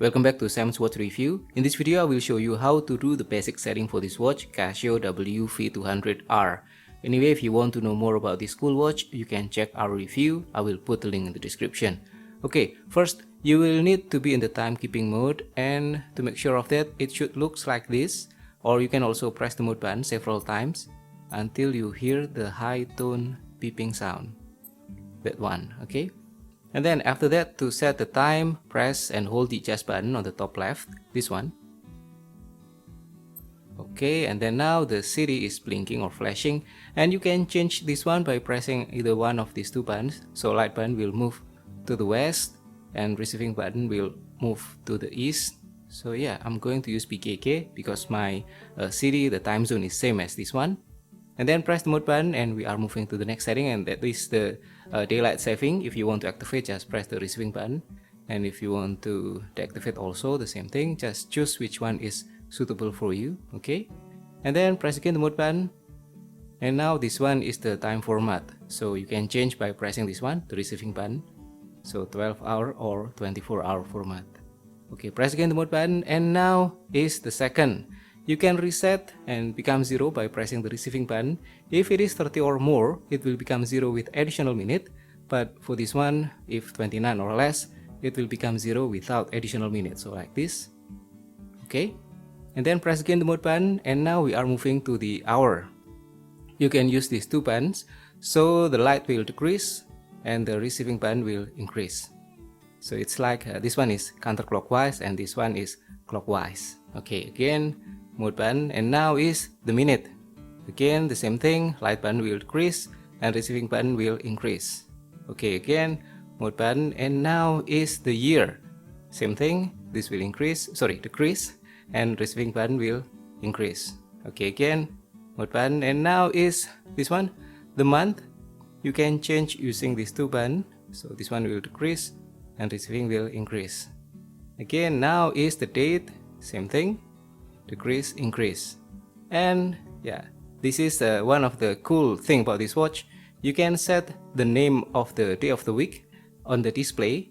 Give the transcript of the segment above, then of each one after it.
Welcome back to Sam's Watch Review. In this video, I will show you how to do the basic setting for this watch, Casio WV200R. Anyway, if you want to know more about this cool watch, you can check our review. I will put the link in the description. Okay, first, you will need to be in the timekeeping mode, and to make sure of that, it should look like this. Or you can also press the mode button several times until you hear the high tone beeping sound. That one, okay? And then after that, to set the time, press and hold the adjust button on the top left, this one. Okay, and then now the city is blinking or flashing, and you can change this one by pressing either one of these two buttons. So light button will move to the west and receiving button will move to the east. So yeah, I'm going to use PKK because my city, the time zone is same as this one. And then press the mode button and we are moving to the next setting, and that is the daylight saving. If you want to activate, just press the receiving button, and if you want to deactivate also the same thing, just choose which one is suitable for you. Okay, and then press again the mode button, and now this one is the time format, so you can change by pressing this one, the receiving button. So 12-hour or 24-hour format. Okay, press again the mode button, and now is the second. You can reset and become 0 by pressing the receiving button. If it is 30 or more, it will become 0 with additional minute. But for this one, if 29 or less, it will become 0 without additional minute. So like this. Okay. And then press again the mode button, and now we are moving to the hour. You can use these two buttons. So the light will decrease and the receiving button will increase. So it's like this one is counterclockwise and this one is clockwise. Okay, again, mode button, and now is the minute. Again, the same thing, light button will decrease and receiving button will increase. Okay, again, mode button, and now is the year. Same thing, this will decrease, and receiving button will increase. Okay, again, mode button, and now is this one, the month. You can change using these two buttons. So this one will decrease and receiving will increase. Again, now is the date, same thing. Decrease, increase. And yeah, this is one of the cool thing about this watch. You can set the name of the day of the week on the display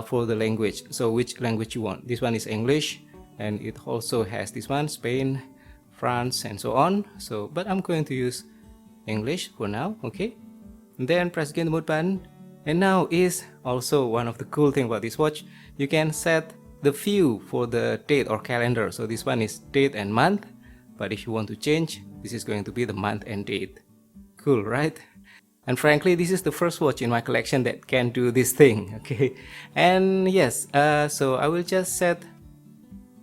for the language. So which language you want. This one is English, and it also has this one, Spain, France, and so on. So but I'm going to use English for now. Okay, and then press again the mode button, and now is also one of the cool thing about this watch. You can set the view for the date or calendar. So this one is date and month, but if you want to change, this is going to be the month and date. Cool, right? And frankly, this is the first watch in my collection that can do this thing. Okay, and yes, so I will just set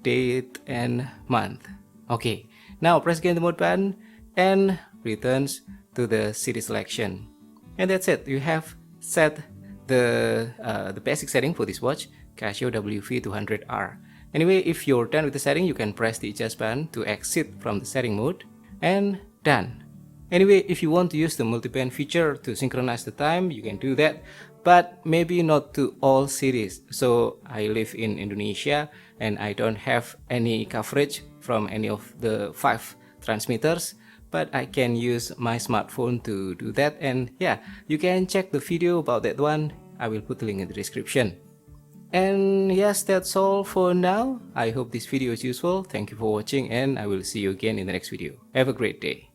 date and month. Okay, now press again the mode button and returns to the city selection, and that's it. You have set the basic setting for this watch, Casio WV200R. Anyway, if you're done with the setting, you can press the adjust button to exit from the setting mode, and done. Anyway, if you want to use the multiband feature to synchronize the time, you can do that, but maybe not to all cities. So I live in Indonesia and I don't have any coverage from any of the 5 transmitters, but I can use my smartphone to do that. And yeah, you can check the video about that one. I will put the link in the description. And yes, that's all for now. I hope this video is useful. Thank you for watching, and I will see you again in the next video. Have a great day.